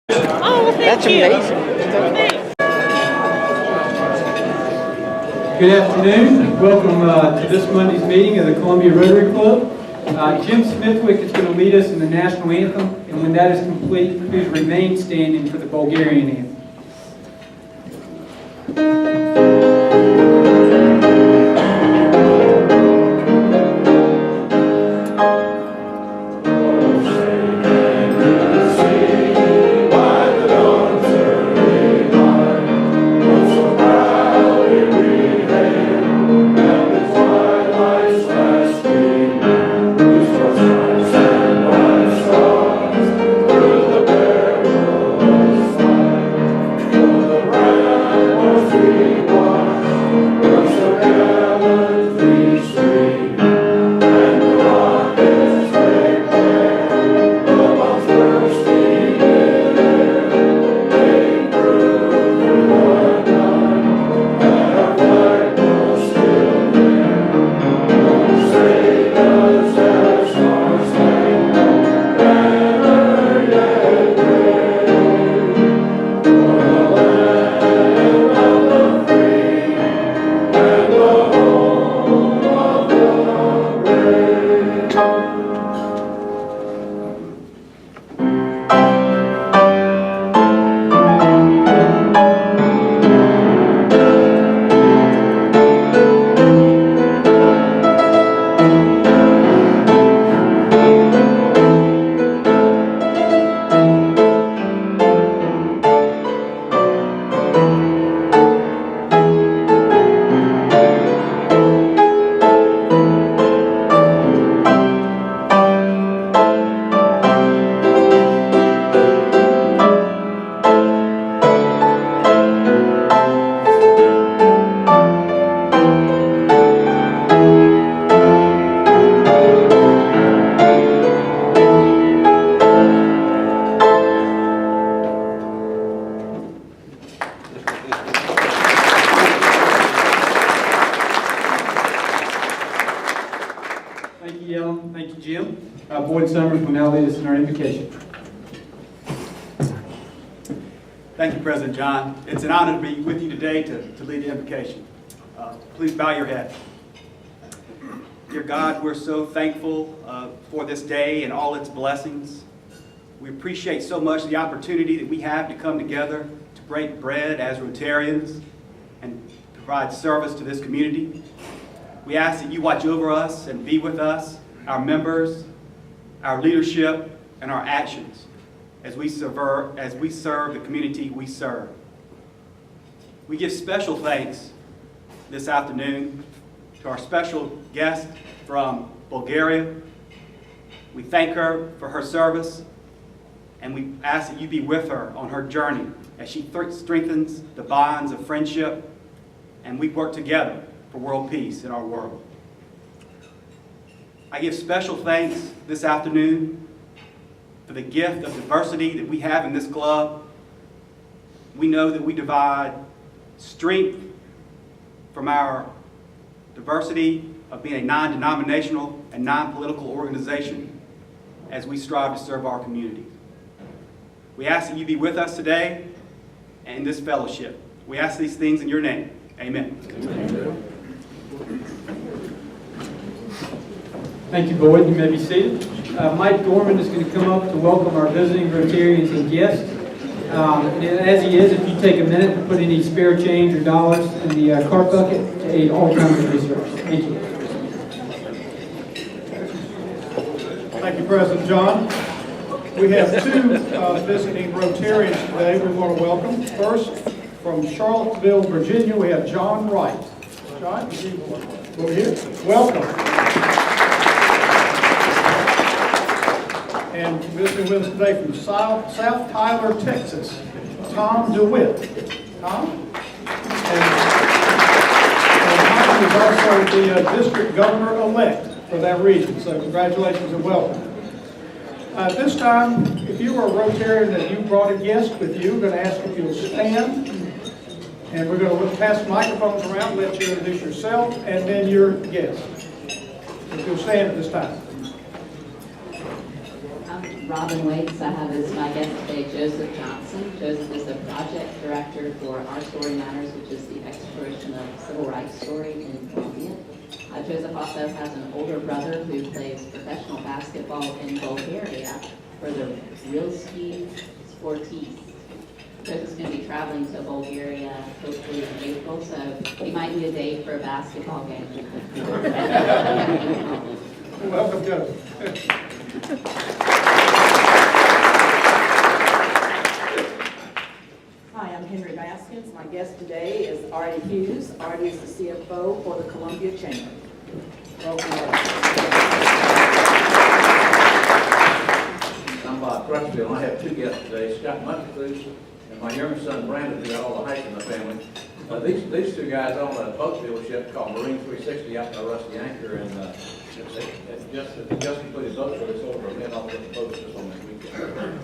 Oh, That's amazing. Good afternoon. Welcome to this Monday's meeting of the Columbia Rotary Club. Jim Smithwick is going to lead us in the national anthem, and when that is complete, please remain standing for the Bulgarian anthem. Thank you, Ellen. Thank you, Jim. Boyd Summers will now lead us in our invocation. Thank you, President John. It's an honor to be with you today to lead the invocation. Please bow your head. Dear God, we're so thankful for this day and all its blessings. We appreciate so much the opportunity that we have to come together to break bread as Rotarians and provide service to this community. We ask that you watch over us and be with us, our members, our leadership, and our actions as we serve the community we serve. We give special thanks this afternoon to our special guest from Bulgaria. We thank her for her service, and we ask that you be with her on her journey as she strengthens the bonds of friendship, and we work together for world peace in our world. I give special thanks this afternoon for the gift of diversity that we have in this club. We know that we divide strength from our diversity of being a non-denominational and non-political organization as we strive to serve our community. We ask that you be with us today and in this fellowship. We ask these things in your name. Amen. Amen. Thank you, Boyd. You may be seated. Mike Gorman is going to come up to welcome our visiting Rotarians and guests. And as he is, if you take a minute to put any spare change or dollars in the cart bucket to aid all kinds of research. Thank you. Thank you, President John. We have two visiting Rotarians today we want to welcome. First, from Charlottesville, Virginia, we have John Wright. John, over here. Welcome. And visiting with us today from South Tyler, Texas, Tom DeWitt. Tom? And Tom is also the district governor-elect for that region, so congratulations and welcome. This time, if you are a Rotarian and you brought a guest with you, we're going to ask if you'll stand. And we're going to pass microphones around, let you introduce yourself and then your guest. If you'll stand at this time. Robin Waits, I have as my guest today Joseph Johnson. Joseph is the project director for Our Story Matters, which is the exploration of civil rights story in Colombia. Joseph also has an older brother who plays professional basketball in Bulgaria for the Rilski Sportis. Joseph's going to be traveling to Bulgaria hopefully in April, so he might be a date for a basketball game. Welcome, Joe. Hi, I'm Henry Baskins. My guest today is Artie Hughes. Artie is the CFO for the Columbia Chamber. Welcome, Artie. I'm Bob Crutchfield. I have two guests today, Scott Munchcluse and my younger son Brandon, who got all the height in the family. These two guys own a boat dealership called Marine 360 out in the Rusty Anchor, and they just completed boat service over and off with the boats just on this weekend.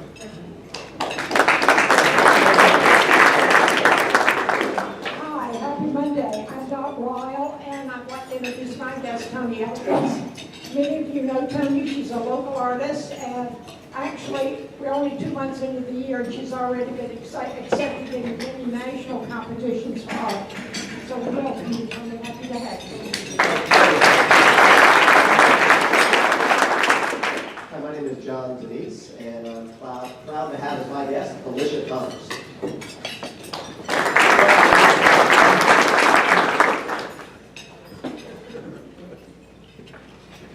Hi, happy Monday. I'm Doc Ryle, and I'd like to introduce my guest, Tony Elkins. Many of you know Tony. She's a local artist, and actually, we're only 2 months into the year, and she's already been accepted in many national competitions for art. So we welcome you, Tony. Happy to have you. Hi, my name is John Denise, and I'm proud to have as my guest Alicia Thomas.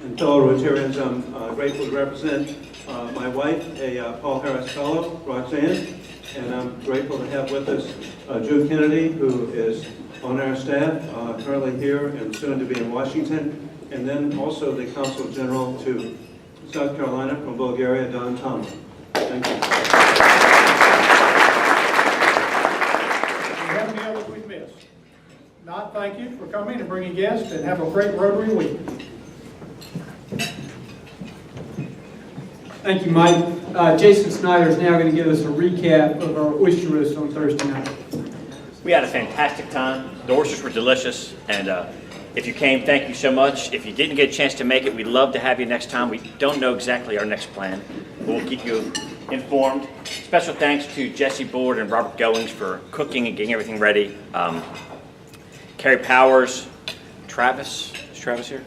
And fellow Rotarians, I'm grateful to represent my wife, a Paul Harris Fellow, Roxanne, and I'm grateful to have with us June Kennedy, who is on our staff, currently here and soon to be in Washington, and then also the Consul General to South Carolina from Bulgaria, Don Tomlin. Thank you. Do you have any others we've missed? Not, thank you for coming and bringing guests, and have a great Rotary week. Thank you, Mike. Jason Snyder is now going to give us a recap of our oyster roast on Thursday night. We had a fantastic time. The oysters were delicious, and if you came, thank you so much. If you didn't get a chance to make it, we'd love to have you next time. We don't know exactly our next plan, but we'll keep you informed. Special thanks to Jesse Board and Robert Goings for cooking and getting everything ready. Carrie Powers, Travis, is Travis here?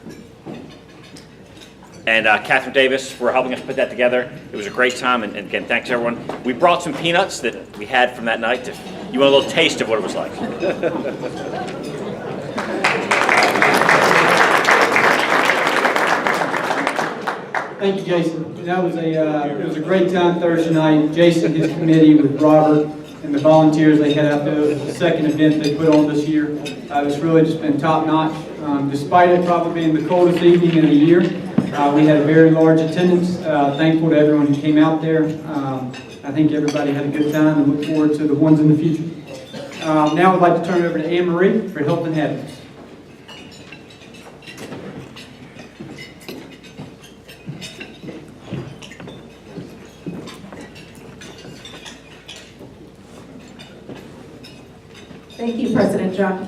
And Catherine Davis for helping us put that together. It was a great time, and again, thanks everyone. We brought some peanuts that we had from that night. You want a little taste of what it was like. Thank you, Jason. That was it was a great time Thursday night. Jason, his committee with Robert and the volunteers they had out there, it was the second event they put on this year. It's really just been top notch. Despite it probably being the coldest evening of the year, we had a very large attendance. Thankful to everyone who came out there. I think everybody had a good time and look forward to the ones in the future. Now I'd like to turn it over to Anne Marie for health and happiness. Thank you, President John.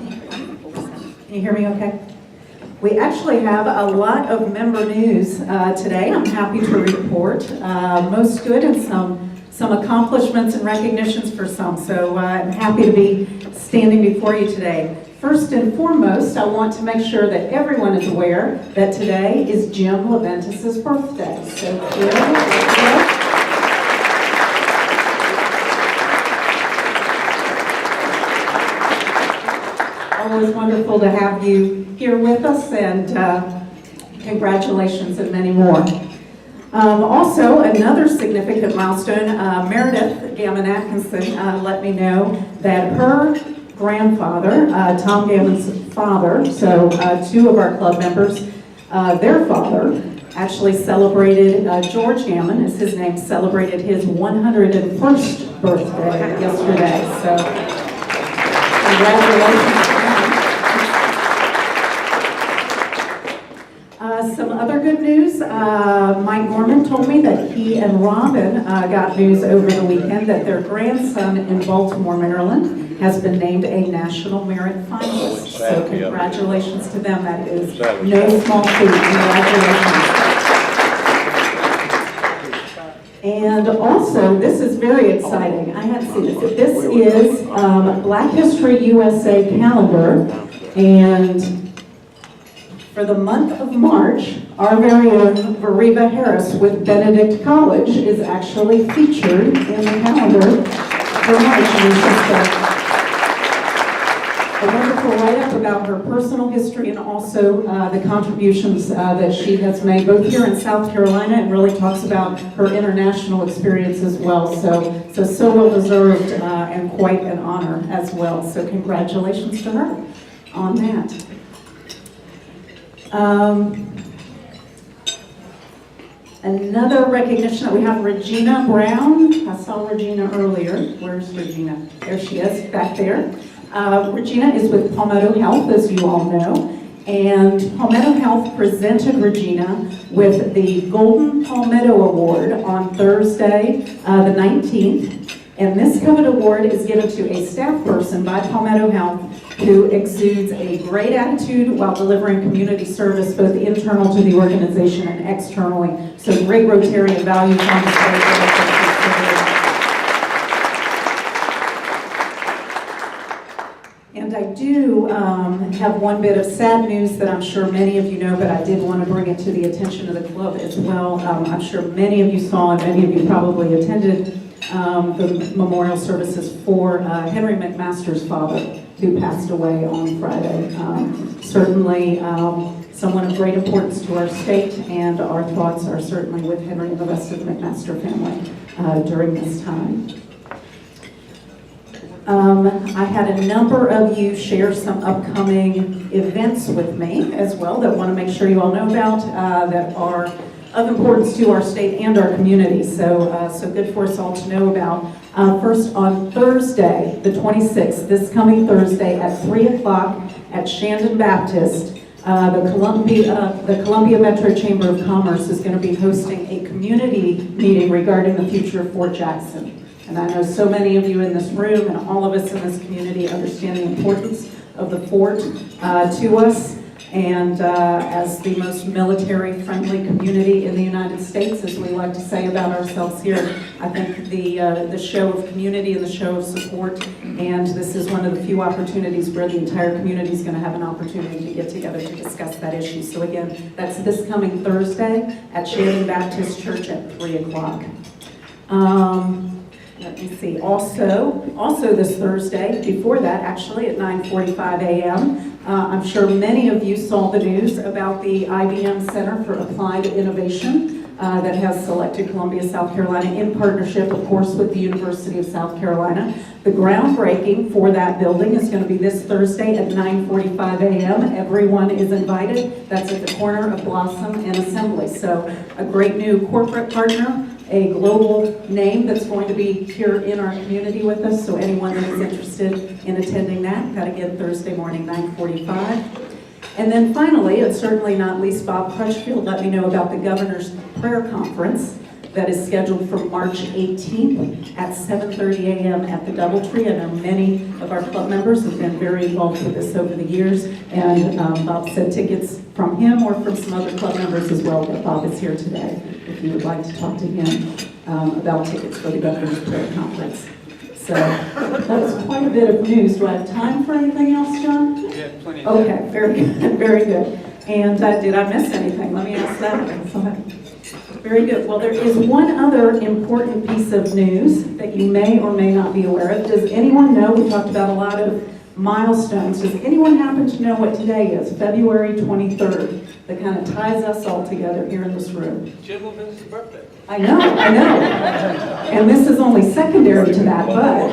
Can you hear me okay? We actually have a lot of member news today. I'm happy to report. Most good and some accomplishments and recognitions for some. So I'm happy to be standing before you today. First and foremost, I want to make sure that everyone is aware that today is Jim Leventis' birthday. So Jim, always wonderful to have you here with us, and congratulations and many more. Also, another significant milestone, Meredith Gammon Atkinson let me know that her grandfather, Tom Gammon's father, so two of our club members, their father actually celebrated, George Gammon is his name, celebrated his 101st birthday yesterday. So congratulations. Some other good news, Mike Gorman told me that he and Robin got news over the weekend that their grandson in Baltimore, Maryland has been named a National Merit Finalist. So congratulations to them. That is no small feat. Congratulations. And also, this is very exciting. I hadn't seen this. This is Black History USA calendar. And for the month of March, our very own Veriva Harris with Benedict College is actually featured in the calendar for March. And it's just a wonderful write-up about her personal history and also the contributions that she has made both here in South Carolina, and really talks about her international experience as well. So well deserved and quite an honor as well. So congratulations to her on that. Another recognition that we have, Regina Brown. I saw Regina earlier. Where's Regina? There she is, back there. Regina is with Palmetto Health, as you all know, and Palmetto Health presented Regina with the Golden Palmetto Award on Thursday, the 19th, and this coveted award is given to a staff person by Palmetto Health who exudes a great attitude while delivering community service both internal to the organization and externally. So great Rotarian values on display. And I do have one bit of sad news that I'm sure many of you know, but I did want to bring it to the attention of the club as well. I'm sure many of you saw and many of you probably attended the memorial services for Henry McMaster's father, who passed away on Friday. Certainly someone of great importance to our state, and our thoughts are certainly with Henry and the rest of the McMaster family during this time. I had a number of you share some upcoming events with me as well that I want to make sure you all know about that are of importance to our state and our community. So good for us all to know about. First, on Thursday, the 26th, this coming Thursday at 3 o'clock at Shandon Baptist, the Columbia Metro Chamber of Commerce is going to be hosting a community meeting regarding the future of Fort Jackson. And I know so many of you in this room and all of us in this community understand the importance of the fort to us. And as the most military-friendly community in the United States, as we like to say about ourselves here, I think the show of community and the show of support, and this is one of the few opportunities where the entire community is going to have an opportunity to get together to discuss that issue. So again, that's this coming Thursday at Shandon Baptist Church at 3 o'clock. Let me see, also this Thursday, before that actually at 9:45 a.m., I'm sure many of you saw the news about the IBM Center for Applied Innovation that has selected Columbia, South Carolina in partnership, of course, with the University of South Carolina. The groundbreaking for that building is going to be this Thursday at 9:45 a.m. Everyone is invited. That's at the corner of Blossom and Assembly. So a great new corporate partner, a global name that's going to be here in our community with us. So anyone that is interested in attending that again Thursday morning, 9:45. And then finally, and certainly not least, Bob Crutchfield let me know about the Governor's Prayer Conference that is scheduled for March 18th at 7:30 a.m. at the Doubletree. I know many of our club members have been very involved with this over the years, and Bob said tickets from him or from some other club members as well, but Bob is here today if you would like to talk to him about tickets for the Governor's Prayer Conference. So that was quite a bit of news. Do I have time for anything else, John? Yeah, plenty of time. Okay, very good, very good. And did I miss anything? Let me ask that. Very good. Well, there is one other important piece of news that you may or may not be aware of. Does anyone know? We talked about a lot of milestones. Does anyone happen to know what today is? February 23rd. That kind of ties us all together here in this room. Jim Levin's birthday. I know. And this is only secondary to that, but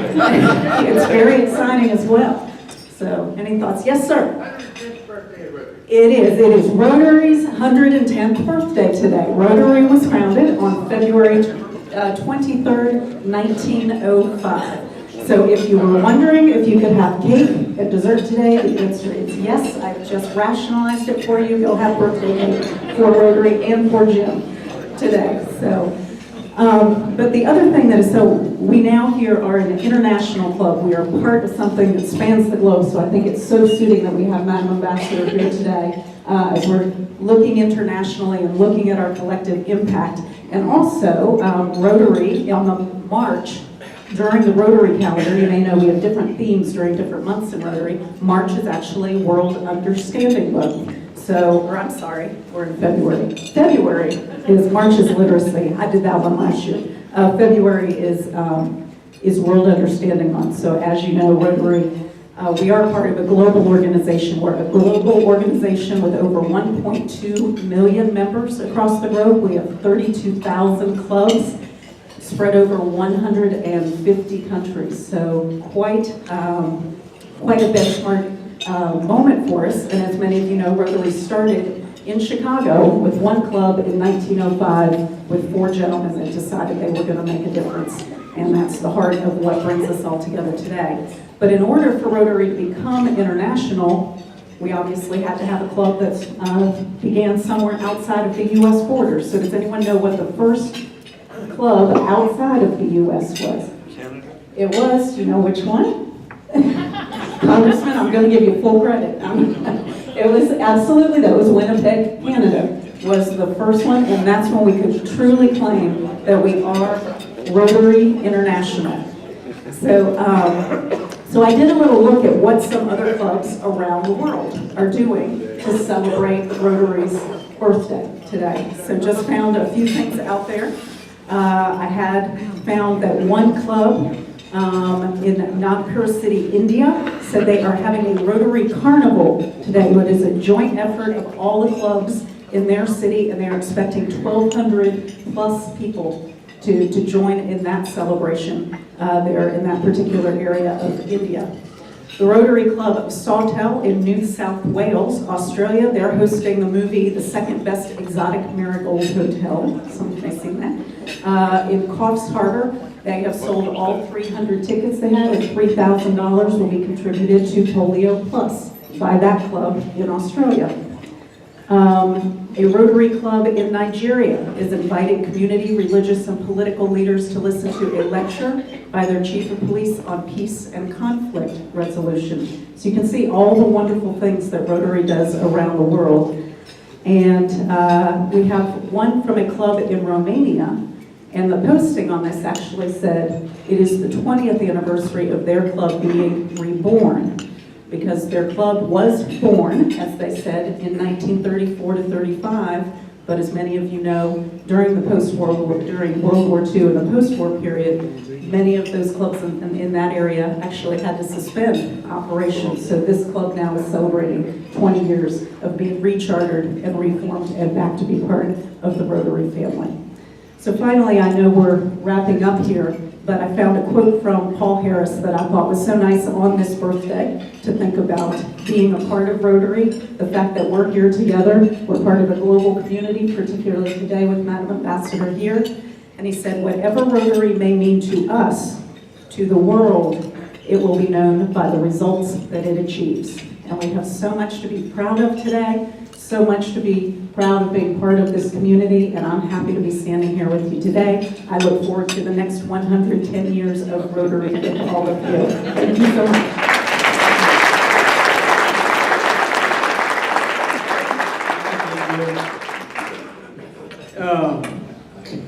it's very exciting as well. So, any thoughts? Yes, sir. 110th birthday of Rotary. It is Rotary's 110th birthday today. Rotary was founded on February 23rd, 1905. So if you were wondering if you could have cake at dessert today, the answer is yes. I've just rationalized it for you. You'll have birthday cake for Rotary and for Jim today. So But the other thing that is, so we now here are an international club. We are part of something that spans the globe, so I think it's so suiting that we have Madam Ambassador here today as we're looking internationally and looking at our collective impact. And also, Rotary, on the March, during the Rotary calendar, you may know we have different themes during different months in Rotary. March is actually World Understanding Month. So, or I'm sorry, we're in February. February is March's literacy. I did that one last year. February is World Understanding Month. So as you know, Rotary, we are part of a global organization. We're a global organization with over 1.2 million members across the globe. We have 32,000 clubs spread over 150 countries. So quite a benchmark moment for us. And as many of you know, Rotary started in Chicago with one club in 1905 with 4 gentlemen that decided they were going to make a difference. And that's the heart of what brings us all together today. But in order for Rotary to become international, we obviously had to have a club that began somewhere outside of the U.S. borders. So does anyone know what the first club outside of the U.S. was? Canada. It was, you know which one? Congressman, I'm going to give you full credit. It was absolutely, that was Winnipeg, Canada, was the first one, and that's when we could truly claim that we are Rotary International. So I did a little look at what some other clubs around the world are doing to celebrate Rotary's birthday today. So just found a few things out there. I had found that one club in Nagpur City, India, said they are having a Rotary Carnival today, which is a joint effort of all the clubs in their city, and they're expecting 1,200 plus people to join in that celebration there in that particular area of India. The Rotary Club of Sawtell in New South Wales, Australia, they're hosting the movie The Second Best Exotic Marigold Hotel. Some of you may have seen that. In Coffs Harbour, they have sold all 300 tickets they had, and $3,000 will be contributed to Polio Plus by that club in Australia. A Rotary Club in Nigeria is inviting community, religious, and political leaders to listen to a lecture by their chief of police on peace and conflict resolution. So you can see all the wonderful things that Rotary does around the world. And we have one from a club in Romania, and the posting on this actually said it is the 20th anniversary of their club being reborn, because their club was born, as they said, in 1934 to 35, but as many of you know, during World War II and the post-war period, many of those clubs in that area actually had to suspend operations. So this club now is celebrating 20 years of being rechartered and reformed and back to be part of the Rotary family. So finally, I know we're wrapping up here, but I found a quote from Paul Harris that I thought was so nice on this birthday to think about being a part of Rotary, the fact that we're here together, we're part of a global community, particularly today with Madam Ambassador here. And he said, whatever Rotary may mean to us, to the world, it will be known by the results that it achieves. And we have so much to be proud of today, so much to be proud of being part of this community, and I'm happy to be standing here with you today. I look forward to the next 110 years of Rotary with all of you. Thank you so much.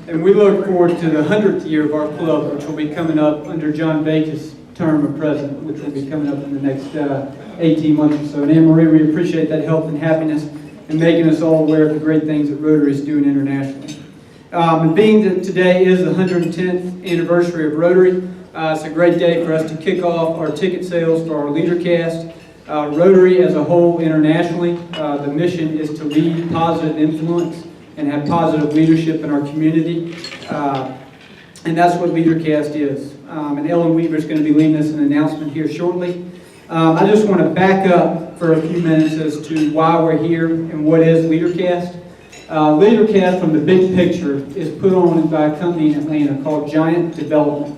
And we look forward to the 100th year of our club, which will be coming up under John Baker's term of president, which will be coming up in the next 18 months or so. And Anne Marie, we appreciate that health and happiness and making us all aware of the great things that Rotary is doing internationally. And being that today is the 110th anniversary of Rotary, it's a great day for us to kick off our ticket sales for our LeaderCast. Rotary as a whole internationally, the mission is to lead positive influence and have positive leadership in our community. And that's what LeaderCast is. And Ellen Weaver is going to be leading us an announcement here shortly. I just want to back up for a few minutes as to why we're here and what is LeaderCast. LeaderCast, from the big picture, is put on by a company in Atlanta called Giant Development.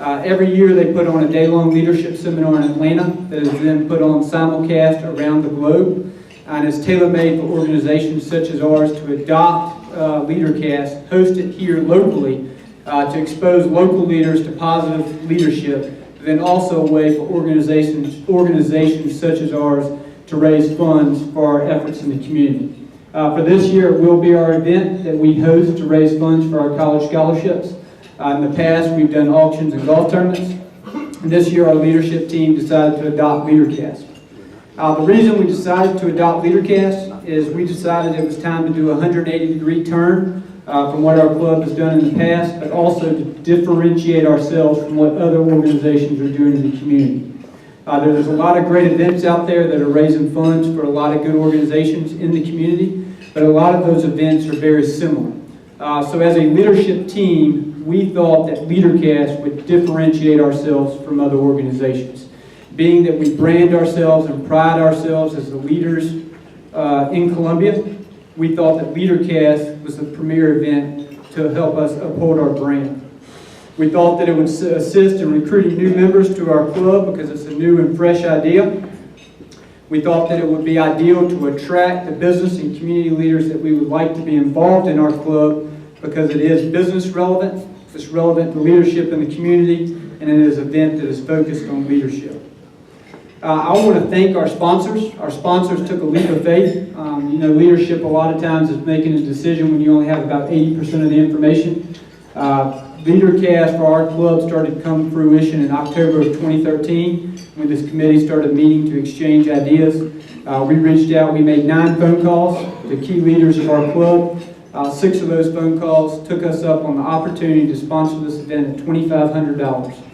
Every year they put on a day-long leadership seminar in Atlanta that is then put on simulcast around the globe, and is tailor-made for organizations such as ours to adopt LeaderCast, host it here locally, to expose local leaders to positive leadership, but then also a way for organizations such as ours to raise funds for our efforts in the community. For this year, it will be our event that we host to raise funds for our college scholarships. In the past, we've done auctions and golf tournaments. And this year, our leadership team decided to adopt LeaderCast. The reason we decided to adopt LeaderCast is we decided it was time to do a 180-degree turn from what our club has done in the past, but also to differentiate ourselves from what other organizations are doing in the community. There's a lot of great events out there that are raising funds for a lot of good organizations in the community, but a lot of those events are very similar. So as a leadership team, we thought that LeaderCast would differentiate ourselves from other organizations. Being that we brand ourselves and pride ourselves as the leaders in Columbia, we thought that LeaderCast was the premier event to help us uphold our brand. We thought that it would assist in recruiting new members to our club because it's a new and fresh idea. We thought that it would be ideal to attract the business and community leaders that we would like to be involved in our club because it is business relevant, it's relevant to leadership in the community, and it is an event that is focused on leadership. I want to thank our sponsors. Our sponsors took a leap of faith. Leadership a lot of times is making a decision when you only have about 80% of the information. LeaderCast for our club started to come to fruition in October of 2013 when this committee started meeting to exchange ideas. We reached out, we made 9 phone calls to key leaders of our club. 6 of those phone calls took us up on the opportunity to sponsor this event at $2,500.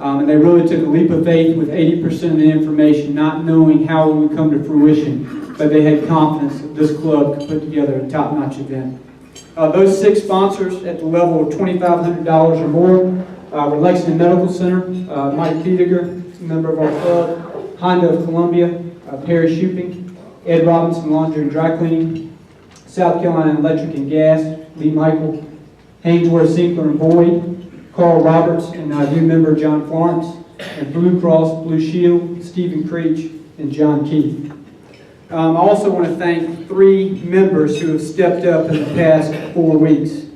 And they really took a leap of faith with 80% of the information, not knowing how it would come to fruition, but they had confidence that this club could put together a top-notch event. Those 6 sponsors at the level of $2,500 or more were Lexington Medical Center, Mike Piediger, a member of our club, Honda of Columbia, Perry Shooping, Ed Robinson Laundry and Dry Cleaning, South Carolina Electric and Gas, Lee Michael, Hainsworth, Sinkler and Boyd, Carl Roberts, and new member John Florence, and Blue Cross Blue Shield, Stephen Creech, and John Keith. I also want to thank 3 members who have stepped up in the past 4 weeks.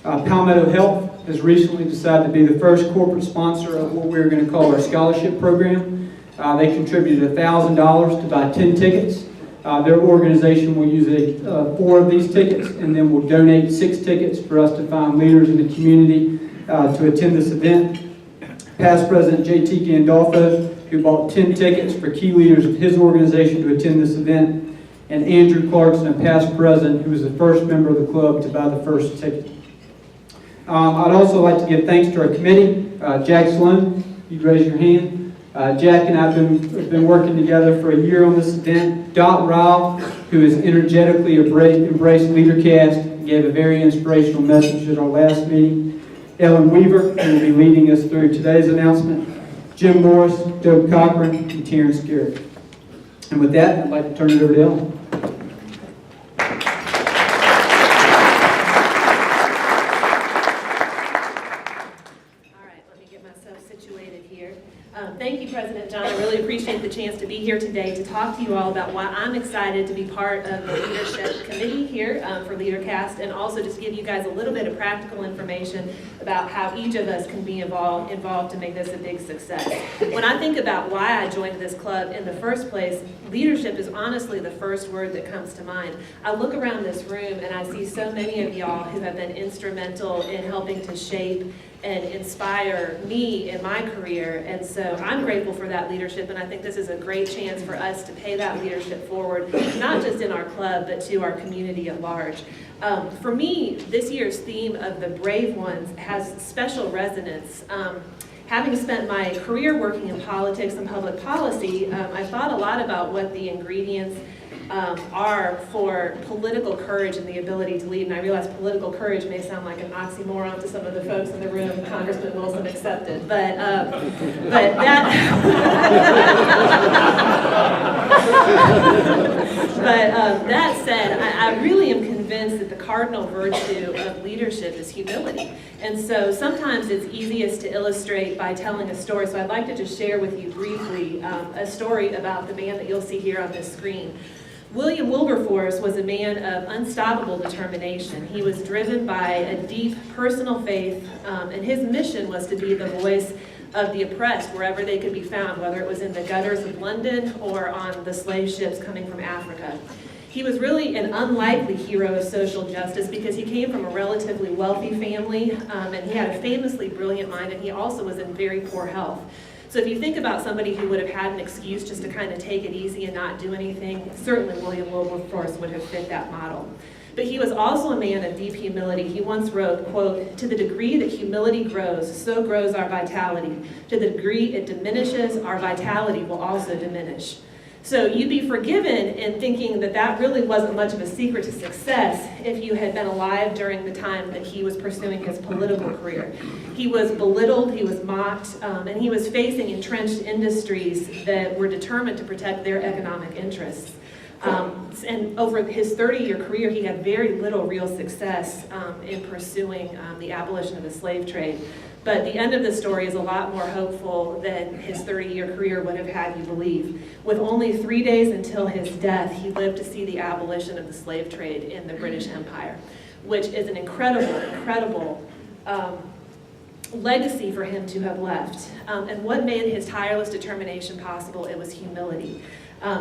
Palmetto Health has recently decided to be the first corporate sponsor of what we're going to call our scholarship program. They contributed $1,000 to buy 10 tickets. Their organization will use 4 of these tickets and then will donate 6 tickets for us to find leaders in the community to attend this event. Past President J.T. Gandolfo, who bought 10 tickets for key leaders of his organization to attend this event, and Andrew Clarkson, a past president, who was the first member of the club to buy the first ticket. I'd also like to give thanks to our committee. Jack Sloan, you'd raise your hand. Jack and I have been working together for a year on this event. Dot Ryle, who has energetically embraced LeaderCast and gave a very inspirational message at our last meeting. Ellen Weaver, who will be leading us through today's announcement. Jim Morris, Doug Cochran, and Terrence Garrett. And with that, I'd like to turn it over to Ellen. Thank you, President John. I really appreciate the chance to be here today to talk to you all about why I'm excited to be part of the leadership committee here for LeaderCast, and also just give you guys a little bit of practical information about how each of us can be involved to make this a big success. When I think about why I joined this club in the first place, leadership is honestly the first word that comes to mind. I look around this room and I see so many of y'all who have been instrumental in helping to shape and inspire me in my career, and so I'm grateful for that leadership, and I think this is a great chance for us to pay that leadership forward, not just in our club, but to our community at large. For me, this year's theme of the Brave Ones has special resonance. Having spent my career working in politics and public policy, I thought a lot about what the ingredients are for political courage and the ability to lead. And I realize political courage may sound like an oxymoron to some of the folks in the room, Congressman Wilson accepted, but that said, I really am convinced that the cardinal virtue of leadership is humility. And so sometimes it's easiest to illustrate by telling a story. So I'd like to just share with you briefly a story about the man that you'll see here on this screen. William Wilberforce was a man of unstoppable determination. He was driven by a deep personal faith, and his mission was to be the voice of the oppressed wherever they could be found, whether it was in the gutters of London or on the slave ships coming from Africa. He was really an unlikely hero of social justice because he came from a relatively wealthy family, and he had a famously brilliant mind, and he also was in very poor health. So if you think about somebody who would have had an excuse just to kind of take it easy and not do anything, certainly William Wilberforce would have fit that model. But he was also a man of deep humility. He once wrote, quote, "To the degree that humility grows, so grows our vitality. To the degree it diminishes, our vitality will also diminish." So you'd be forgiven in thinking that that really wasn't much of a secret to success if you had been alive during the time that he was pursuing his political career. He was belittled, he was mocked, and he was facing entrenched industries that were determined to protect their economic interests. And over his 30-year career, he had very little real success in pursuing the abolition of the slave trade. But the end of the story is a lot more hopeful than his 30-year career would have had you believe. With only 3 days until his death, he lived to see the abolition of the slave trade in the British Empire, which is an incredible legacy for him to have left. And what made his tireless determination possible? It was humility.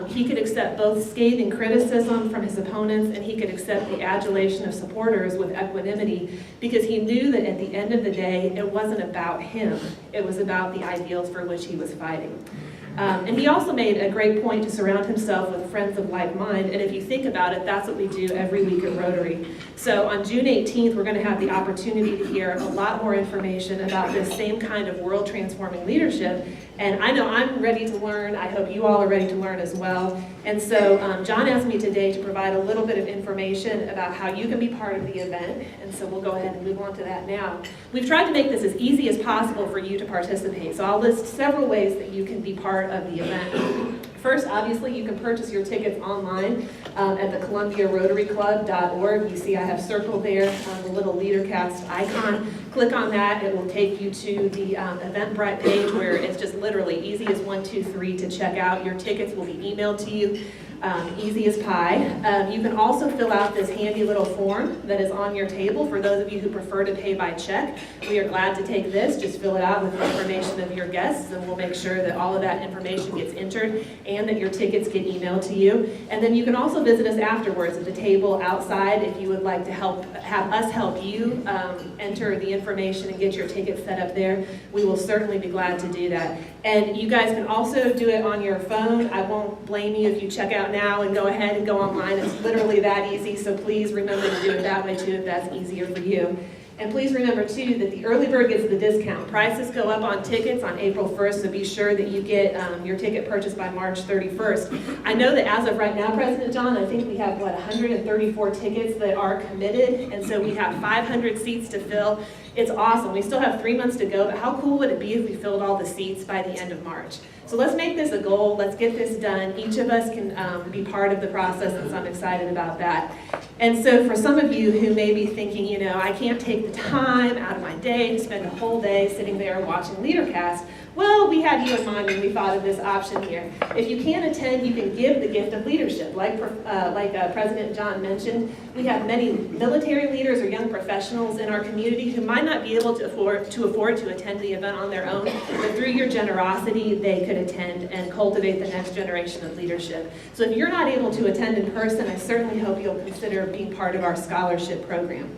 He could accept both scathing criticism from his opponents, and he could accept the adulation of supporters with equanimity, because he knew that at the end of the day, it wasn't about him. It was about the ideals for which he was fighting. And he also made a great point to surround himself with friends of like mind, and if you think about it, that's what we do every week at Rotary. So on June 18th, we're going to have the opportunity to hear a lot more information about this same kind of world-transforming leadership, and I know I'm ready to learn. I hope you all are ready to learn as well. And so John asked me today to provide a little bit of information about how you can be part of the event, and so we'll go ahead and move on to that now. We've tried to make this as easy as possible for you to participate, so I'll list several ways that you can be part of the event. First, obviously, you can purchase your tickets online at the ColumbiaRotaryClub.org. You see I have circled there the little LeaderCast icon. Click on that. It will take you to the Eventbrite page where it's just literally easy as 1, 2, 3 to check out. Your tickets will be emailed to you. Easy as pie. You can also fill out this handy little form that is on your table for those of you who prefer to pay by check. We are glad to take this. Just fill it out with the information of your guests, and we'll make sure that all of that information gets entered and that your tickets get emailed to you. And then you can also visit us afterwards at the table outside if you would like to have us help you enter the information and get your tickets set up there. We will certainly be glad to do that. And you guys can also do it on your phone. I won't blame you if you check out now and go ahead and go online. It's literally that easy, so please remember to do it that way too if that's easier for you. And please remember too that the early bird gets the discount. Prices go up on tickets on April 1st, so be sure that you get your ticket purchased by March 31st. I know that as of right now, President John, I think we have, 134 tickets that are committed, and so we have 500 seats to fill. It's awesome. We still have 3 months to go, but how cool would it be if we filled all the seats by the end of March? So let's make this a goal. Let's get this done. Each of us can be part of the process, and so I'm excited about that. And so for some of you who may be thinking, I can't take the time out of my day to spend a whole day sitting there watching LeaderCast, well, we had you in mind when we thought of this option here. If you can't attend, you can give the gift of leadership. Like President John mentioned, we have many military leaders or young professionals in our community who might not be able to afford to attend the event on their own, but through your generosity, they could attend and cultivate the next generation of leadership. So if you're not able to attend in person, I certainly hope you'll consider being part of our scholarship program.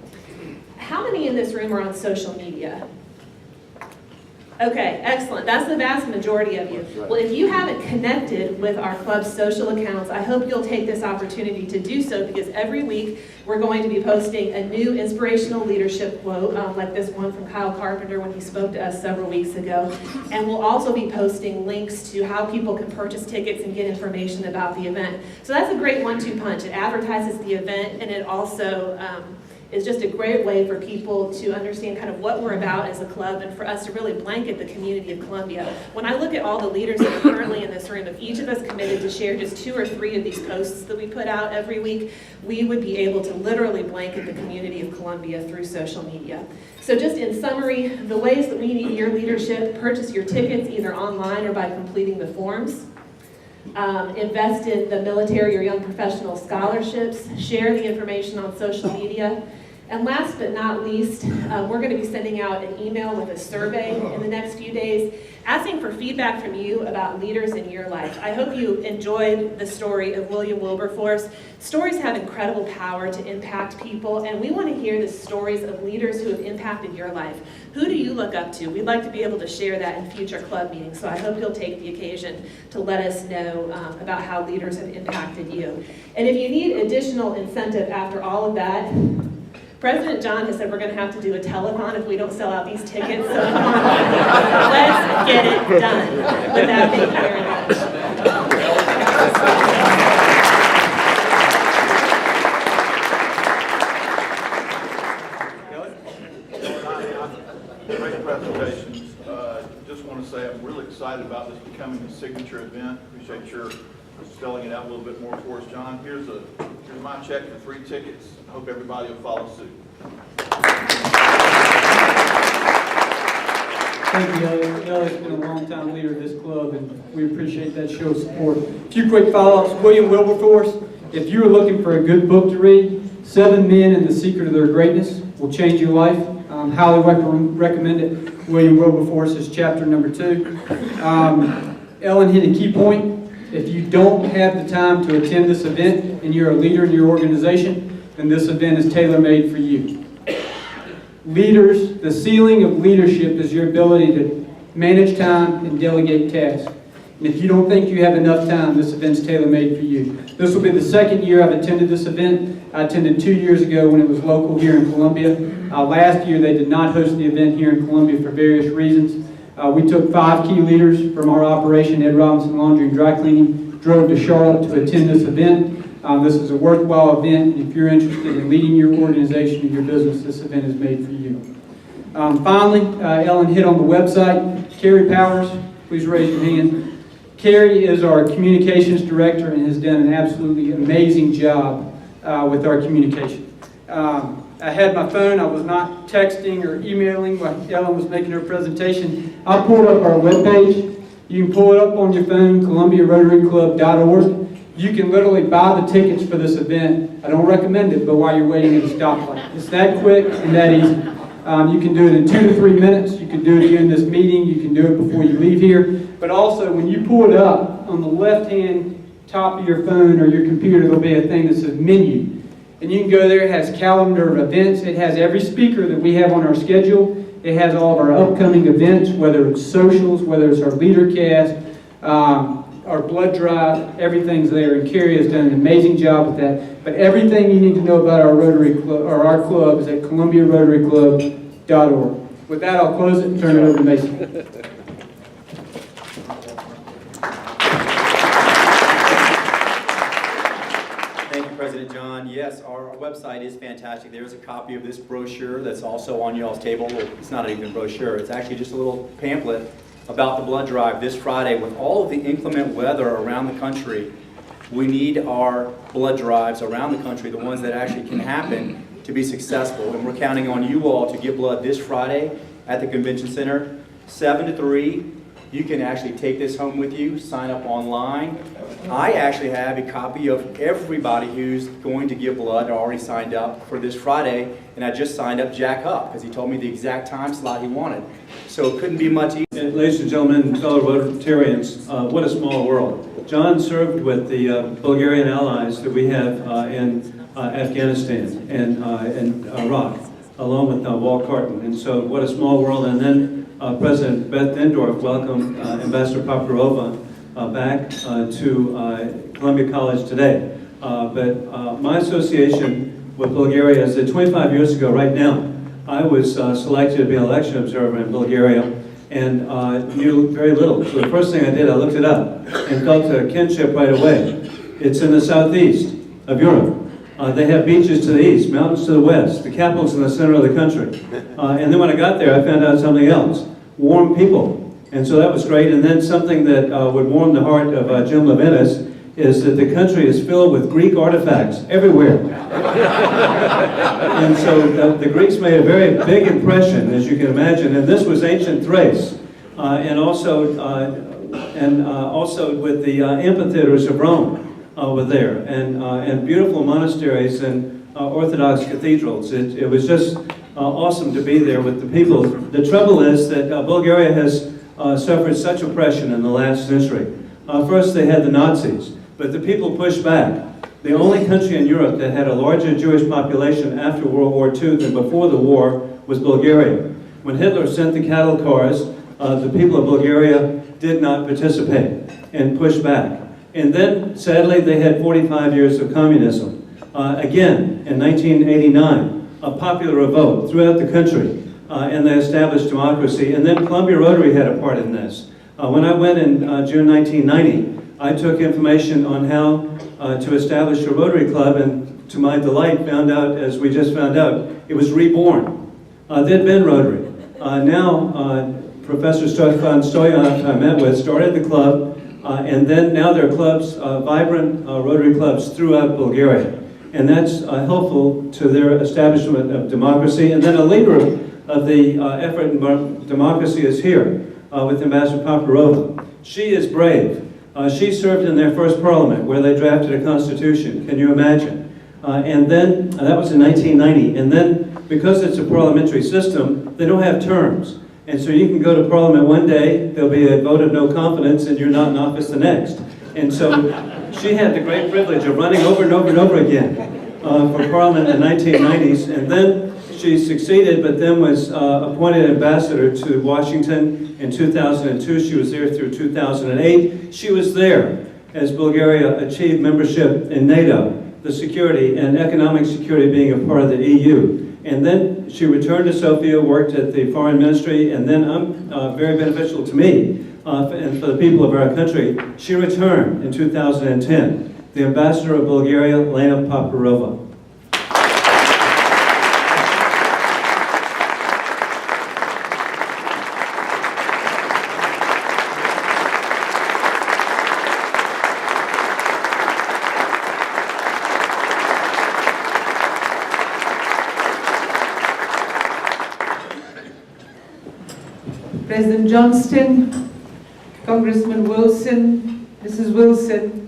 How many in this room are on social media? Okay, excellent. That's the vast majority of you. Well, if you haven't connected with our club's social accounts, I hope you'll take this opportunity to do so, because every week we're going to be posting a new inspirational leadership quote, like this one from Kyle Carpenter when he spoke to us several weeks ago. And we'll also be posting links to how people can purchase tickets and get information about the event. So that's a great 1-2 punch. It advertises the event, and it also is just a great way for people to understand kind of what we're about as a club, and for us to really blanket the community of Columbia. When I look at all the leaders that are currently in this room, if each of us committed to share just 2 or 3 of these posts that we put out every week, we would be able to literally blanket the community of Columbia through social media. So just in summary, the ways that we need your leadership: purchase your tickets either online or by completing the forms. invest in the military or young professional scholarships, share the information on social media. And last but not least, we're going to be sending out an email with a survey in the next few days asking for feedback from you about leaders in your life. I hope you enjoyed the story of William Wilberforce. Stories have incredible power to impact people, and we want to hear the stories of leaders who have impacted your life. Who do you look up to? We'd like to be able to share that in future club meetings, so I hope you'll take the occasion to let us know about how leaders have impacted you. And if you need additional incentive after all of that, President John has said we're going to have to do a telethon if we don't sell out these tickets, so come on, let's get it done. With that, thank you very much. Great presentations. Just want to say I'm really excited about this becoming a signature event. Appreciate your spelling it out a little bit more for us, John. Here's my check for 3 tickets. I hope everybody will follow suit. Thank you, Elliot. Elliot's been a long-time leader of this club, and we appreciate that show of support. A few quick follow-ups. William Wilberforce, if you're looking for a good book to read, 7 Men and the Secret of Their Greatness will change your life. Highly recommend it. William Wilberforce is chapter number 2. Ellen hit a key point. If you don't have the time to attend this event and you're a leader in your organization, then this event is tailor-made for you. Leaders, the ceiling of leadership is your ability to manage time and delegate tasks. And if you don't think you have enough time, this event's tailor-made for you. This will be the 2nd year I've attended this event. I attended 2 years ago when it was local here in Columbia. Last year they did not host the event here in Columbia for various reasons. We took 5 key leaders from our operation, Ed Robinson Laundry and Dry Cleaning, drove to Charlotte to attend this event. This is a worthwhile event. If you're interested in leading your organization and your business, this event is made for you. Finally, Ellen hit on the website. Carrie Powers, please raise your hand. Carrie is our communications director and has done an absolutely amazing job with our communication. I had my phone. I was not texting or emailing while Ellen was making her presentation. I pulled up our webpage. You can pull it up on your phone, ColumbiaRotaryClub.org. You can literally buy the tickets for this event. I don't recommend it, but while you're waiting at a stoplight. It's that quick and that easy. You can do it in 2 to 3 minutes. You can do it during this meeting. You can do it before you leave here. But also, when you pull it up, on the left-hand top of your phone or your computer, there'll be a thing that says menu. And you can go there. It has calendar of events. It has every speaker that we have on our schedule. It has all of our upcoming events, whether it's socials, whether it's our leader cast, our blood drive, everything's there. And Carrie has done an amazing job with that. But everything you need to know about our Rotary Club, or our club, is at ColumbiaRotaryClub.org. With that, I'll close it and turn it over to Mason. President John, yes, our website is fantastic. There's a copy of this brochure that's also on y'all's table. Well, it's not even a brochure. It's actually just a little pamphlet about the blood drive this Friday. With all of the inclement weather around the country, we need our blood drives around the country, the ones that actually can happen, to be successful. And we're counting on you all to give blood this Friday at the Convention Center, 7 to 3. You can actually take this home with you, sign up online. I actually have a copy of everybody who's going to give blood already signed up for this Friday, and I just signed up Jack Huff because he told me the exact time slot he wanted. So it couldn't be much easier. Ladies and gentlemen, fellow Rotarians, what a small world. John served with the Bulgarian allies that we have in Afghanistan and Iraq, along with Walt Carton. And so what a small world. And then President Beth Dendorf welcomed Ambassador Poptodorova back to Columbia College today. But my association with Bulgaria is that 25 years ago, right now, I was selected to be an election observer in Bulgaria and knew very little. So the first thing I did, I looked it up and felt a kinship right away. It's in the southeast of Europe. They have beaches to the east, mountains to the west. The capital's in the center of the country. And then when I got there, I found out something else. Warm people. And so that was great. And then something that would warm the heart of Jim Levinas is that the country is filled with Greek artifacts everywhere. And so the Greeks made a very big impression, as you can imagine. And this was ancient Thrace. and also with the amphitheaters of Rome were there, and beautiful monasteries and Orthodox cathedrals. It was just awesome to be there with the people. The trouble is that Bulgaria has suffered such oppression in the last century. First they had the Nazis, but the people pushed back. The only country in Europe that had a larger Jewish population after World War II than before the war was Bulgaria. When Hitler sent the cattle cars, the people of Bulgaria did not participate and pushed back. And then, sadly, they had 45 years of communism. Again, in 1989, a popular revolt throughout the country, and they established democracy. And then Columbia Rotary had a part in this. When I went in June 1990, I took information on how to establish a Rotary Club, and to my delight found out, as we just found out, it was reborn. There'd been Rotary. Now, Professor Stefan Stoyanov I met with started the club, and then now there are clubs, vibrant Rotary clubs throughout Bulgaria. And that's helpful to their establishment of democracy. And then a leader of the effort in democracy is here with Ambassador Poptodorova. She is brave. She served in their first parliament where they drafted a constitution. Can you imagine? And then, that was in 1990. And then, because it's a parliamentary system, they don't have terms. And so you can go to parliament one day, there'll be a vote of no confidence, and you're not in office the next. And so she had the great privilege of running over and over and over again for parliament in the 1990s. And then she succeeded, but then was appointed ambassador to Washington in 2002. She was there through 2008. She was there as Bulgaria achieved membership in NATO, the security and economic security being a part of the EU. And then she returned to Sofia, worked at the foreign ministry, and then very beneficial to me and for the people of our country, she returned in 2010, the ambassador of Bulgaria, Elena Poptodorova. President Johnston, Congressman Wilson, Mrs. Wilson,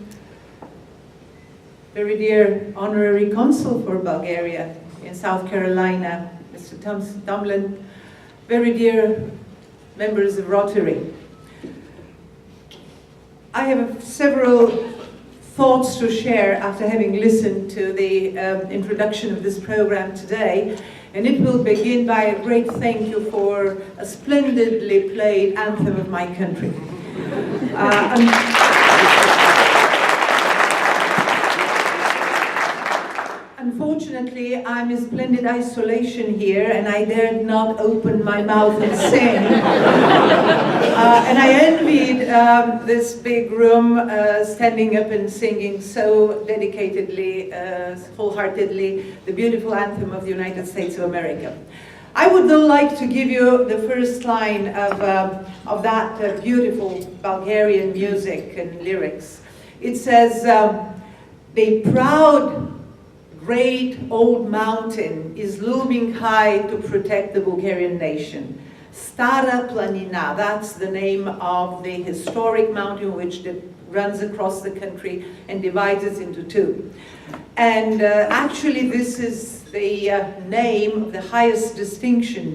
very dear Honorary Consul for Bulgaria in South Carolina, Mr. Tomlin, very dear members of Rotary. I have several thoughts to share after having listened to the introduction of this program today. And it will begin by a great thank you for a splendidly played anthem of my country. Unfortunately, I'm in splendid isolation here, and I dared not open my mouth and sing. And I envied this big room standing up and singing so dedicatedly, wholeheartedly, the beautiful anthem of the United States of America. I would though like to give you the first line of that beautiful Bulgarian music and lyrics. It says, "The proud great old mountain is looming high to protect the Bulgarian nation. Stara Planina," that's the name of the historic mountain which runs across the country and divides it into two. And actually this is the name of the highest distinction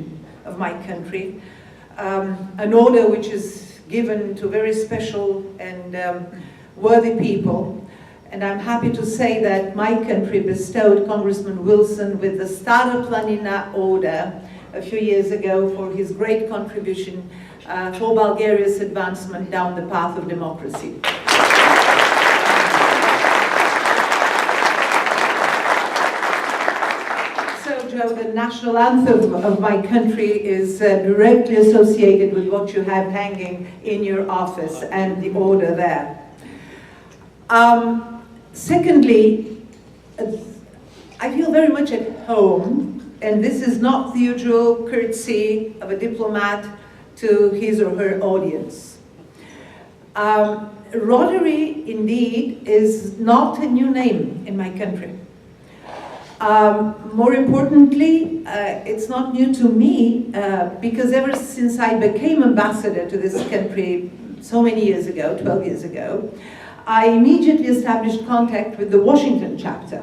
of my country, an order which is given to very special and worthy people. And I'm happy to say that my country bestowed Congressman Wilson with the Stara Planina Order a few years ago for his great contribution for Bulgaria's advancement down the path of democracy. So, Joe, the national anthem of my country is directly associated with what you have hanging in your office and the order there. Secondly, I feel very much at home, and this is not the usual courtesy of a diplomat to his or her audience. Rotary, indeed, is not a new name in my country. More importantly, it's not new to me because ever since I became ambassador to this country so many years ago, 12 years ago, I immediately established contact with the Washington chapter.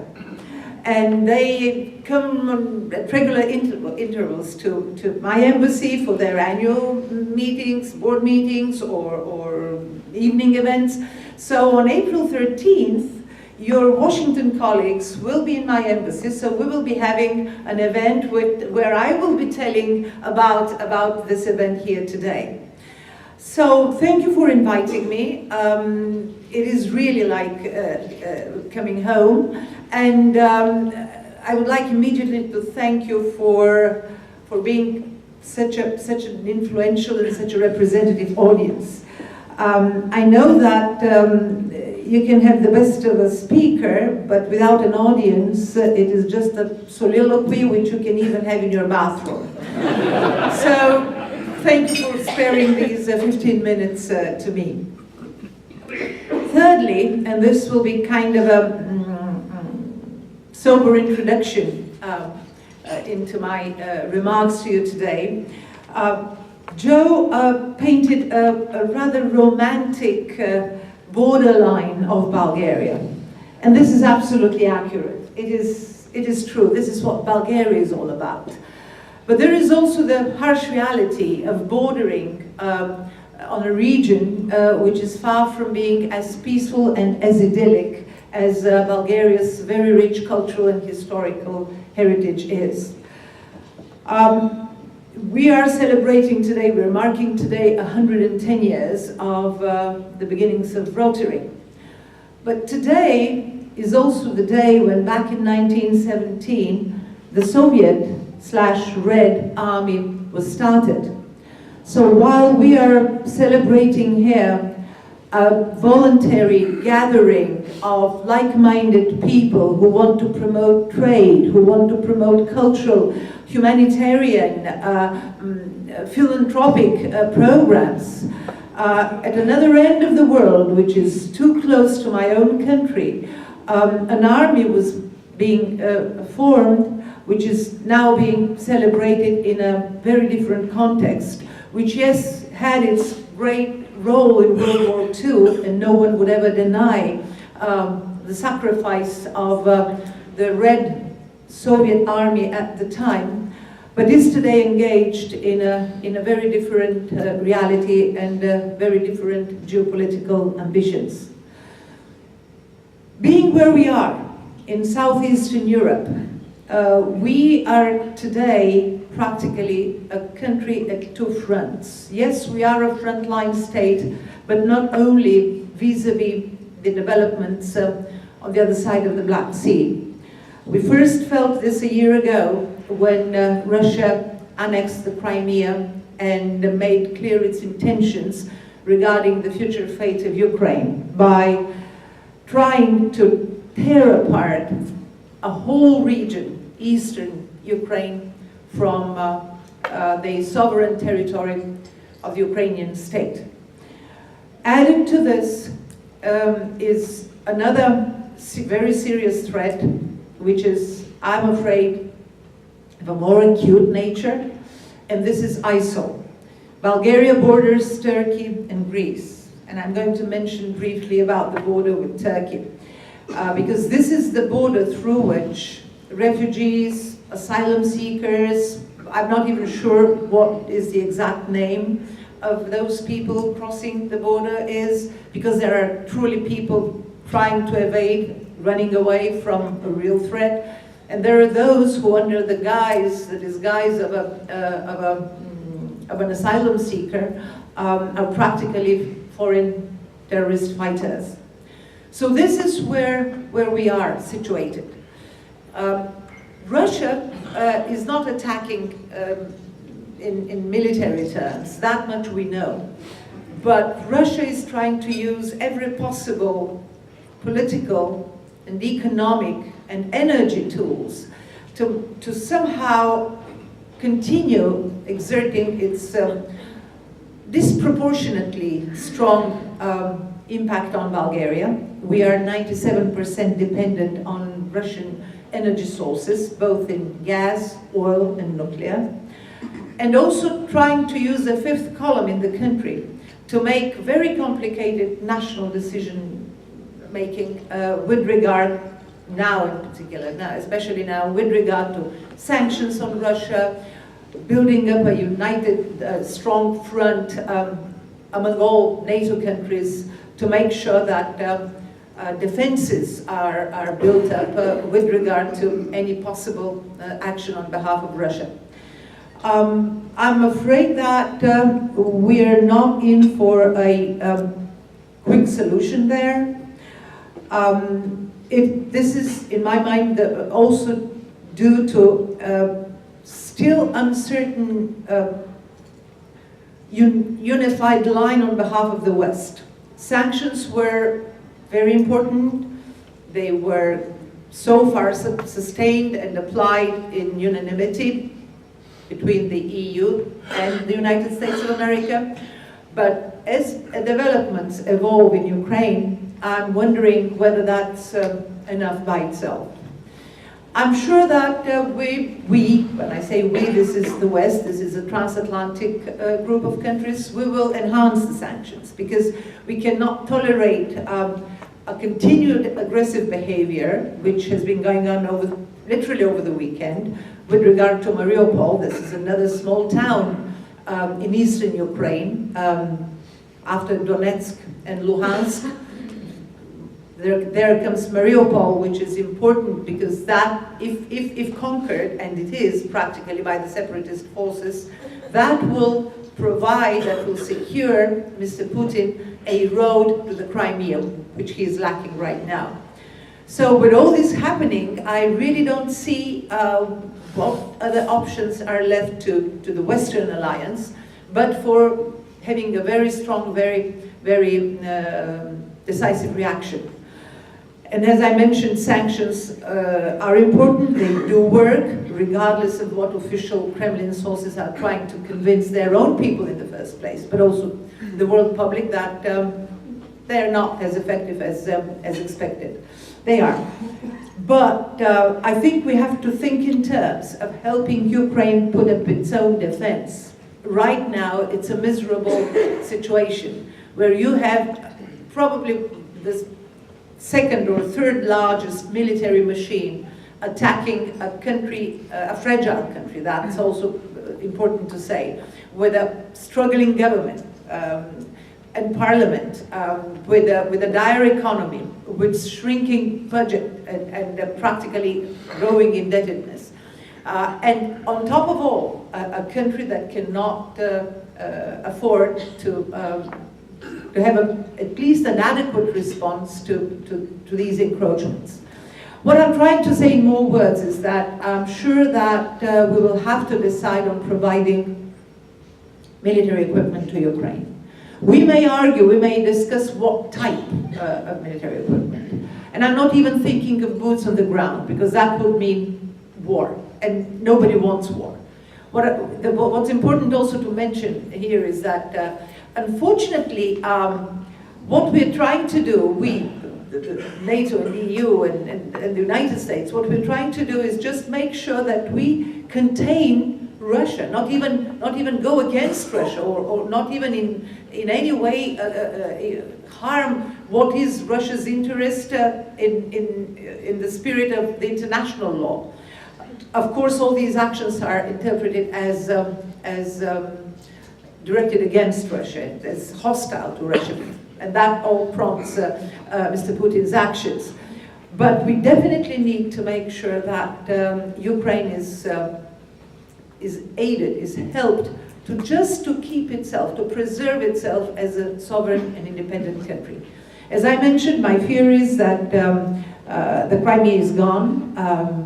And they come at regular intervals to my embassy for their annual meetings, board meetings, or evening events. So on April 13th, your Washington colleagues will be in my embassy, so we will be having an event where I will be telling about this event here today. So thank you for inviting me. It is really like coming home. And I would like immediately to thank you for being such an influential and such a representative audience. I know that you can have the best of a speaker, but without an audience, it is just a soliloquy which you can even have in your bathroom. So thank you for sparing these 15 minutes to me. Thirdly, and this will be kind of a sober introduction into my remarks to you today. Joe painted a rather romantic borderline of Bulgaria. And this is absolutely accurate. It is true. This is what Bulgaria is all about. But there is also the harsh reality of bordering on a region which is far from being as peaceful and as idyllic as Bulgaria's very rich cultural and historical heritage is. We are celebrating today, we're marking today 110 years of the beginnings of Rotary. But today is also the day when back in 1917, the Soviet/Red Army was started. So while we are celebrating here a voluntary gathering of like-minded people who want to promote trade, who want to promote cultural, humanitarian, philanthropic programs. At another end of the world, which is too close to my own country, an army was being formed, which is now being celebrated in a very different context, which yes, had its great role in World War II, and no one would ever deny the sacrifice of the Red Soviet Army at the time, but is today engaged in a very different reality and very different geopolitical ambitions. Being where we are in Southeastern Europe, we are today practically a country at two fronts. Yes, we are a frontline state, but not only vis-a-vis the developments on the other side of the Black Sea. We first felt this a year ago when Russia annexed the Crimea and made clear its intentions regarding the future fate of Ukraine by trying to tear apart a whole region, eastern Ukraine, from the sovereign territory of the Ukrainian state. Added to this is another very serious threat, which is, I'm afraid, of a more acute nature, and this is ISIL. Bulgaria borders Turkey and Greece, and I'm going to mention briefly about the border with Turkey, because this is the border through which refugees, asylum seekers, I'm not even sure what is the exact name of those people crossing the border is, because there are truly people trying to evade, running away from a real threat. And there are those who, under the disguise of an asylum seeker, are practically foreign terrorist fighters. So this is where we are situated. Russia is not attacking in military terms, that much we know. But Russia is trying to use every possible political and economic and energy tools to somehow continue exerting its disproportionately strong impact on Bulgaria. We are 97% dependent on Russian energy sources, both in gas, oil, and nuclear, and also trying to use the fifth column in the country to make very complicated national decision-making with regard now in particular, especially now with regard to sanctions on Russia, building up a united, strong front among all NATO countries to make sure that defenses are built up with regard to any possible action on behalf of Russia. I'm afraid that we're not in for a quick solution there. This is, in my mind, also due to still uncertain unified line on behalf of the West. Sanctions were very important. They were so far sustained and applied in unanimity between the EU and the United States of America. But as developments evolve in Ukraine, I'm wondering whether that's enough by itself. I'm sure that when I say we, this is the West, this is a transatlantic group of countries, we will enhance the sanctions because we cannot tolerate a continued aggressive behavior, which has been going on literally over the weekend, with regard to Mariupol. This is another small town in eastern Ukraine, after Donetsk and Luhansk. There comes Mariupol, which is important because that, if conquered, and it is practically by the separatist forces, that will secure Mr. Putin a road to the Crimea, which he is lacking right now. So with all this happening, I really don't see what other options are left to the Western alliance, but for having a very strong, very decisive reaction. And as I mentioned, sanctions are important. They do work, regardless of what official Kremlin sources are trying to convince their own people in the first place, but also the world public that they're not as effective as expected. They are. But I think we have to think in terms of helping Ukraine put up its own defense. Right now, it's a miserable situation where you have probably this second or third largest military machine attacking a country, a fragile country, that's also important to say, with a struggling government and parliament, with a dire economy, with shrinking budget and practically growing indebtedness. And on top of all, a country that cannot afford to have at least an adequate response to these encroachments. What I'm trying to say in more words is that I'm sure that we will have to decide on providing military equipment to Ukraine. We may argue, we may discuss what type of military equipment. And I'm not even thinking of boots on the ground, because that would mean war, and nobody wants war. What's important also to mention here is that unfortunately, what we're trying to do, NATO and the EU and the United States, what we're trying to do is just make sure that we contain Russia, not even go against Russia, or not even in any way harm what is Russia's interest in the spirit of the international law. Of course, all these actions are interpreted as directed against Russia, as hostile to Russia, and that all prompts Mr. Putin's actions. But we definitely need to make sure that Ukraine is aided, is helped to keep itself, to preserve itself as a sovereign and independent country. As I mentioned, my fear is that the Crimea is gone.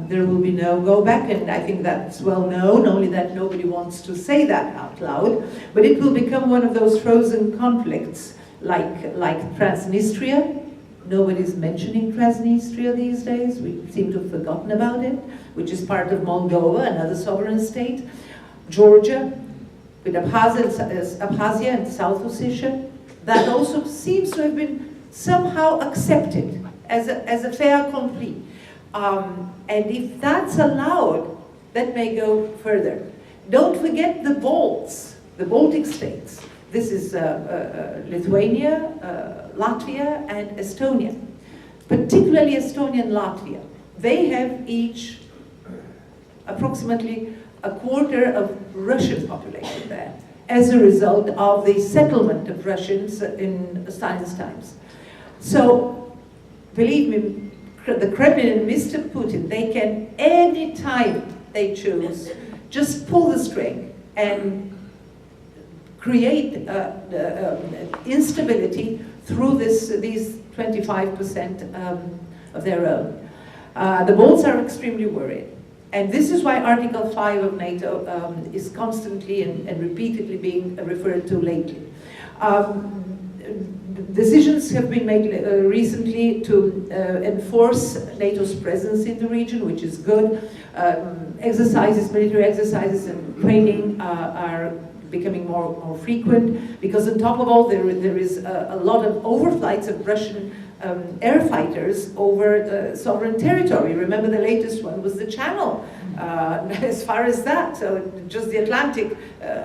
There will be no go back, and I think that's well known, only that nobody wants to say that out loud. But it will become one of those frozen conflicts like Transnistria. Nobody's mentioning Transnistria these days. We seem to have forgotten about it, which is part of Moldova, another sovereign state. Georgia, with Abkhazia and South Ossetia, that also seems to have been somehow accepted as a fait accompli. And if that's allowed, that may go further. Don't forget the Balts, the Baltic states. This is Lithuania, Latvia, and Estonia. Particularly Estonia and Latvia. They have each approximately a quarter of Russian population there as a result of the settlement of Russians in Stalin's times. So, believe me, the Kremlin and Mr. Putin, they can, any time they choose, just pull the string and create instability through these 25% of their own. The Balts are extremely worried. And this is why Article 5 of NATO is constantly and repeatedly being referred to lately. Decisions have been made recently to enforce NATO's presence in the region, which is good. Exercises, military exercises and training are becoming more frequent, because on top of all there is a lot of overflights of Russian air fighters over sovereign territory. Remember, the latest one was the Channel, as far as that, so just the Atlantic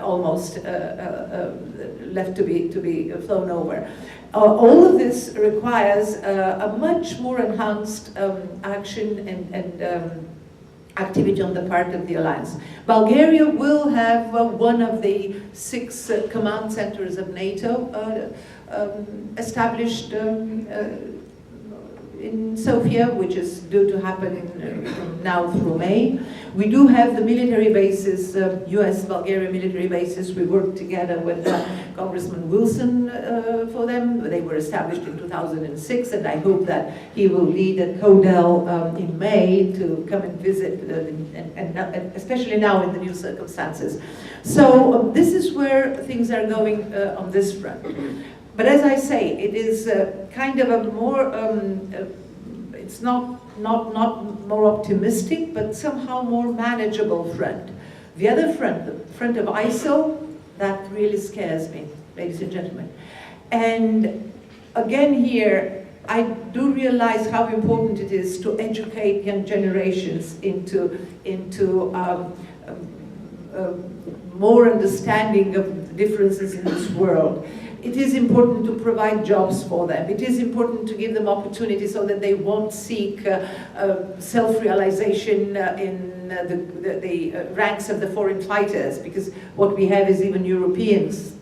almost left to be flown over. All of this requires a much more enhanced action and activity on the part of the alliance. Bulgaria will have one of the 6 command centers of NATO established in Sofia, which is due to happen from now through May. We do have the military bases, US-Bulgaria military bases. We worked together with Congressman Wilson for them. They were established in 2006, and I hope that he will lead a CODEL in May to come and visit, and especially now in the new circumstances. So this is where things are going on this front. But as I say, it is kind of a more, it's not more optimistic, but somehow more manageable front. The other front, the front of ISIL, that really scares me, ladies and gentlemen. And again here, I do realize how important it is to educate young generations into more understanding of the differences in this world. It is important to provide jobs for them. It is important to give them opportunities so that they won't seek self-realization in the ranks of the foreign fighters, because what we have is even Europeans,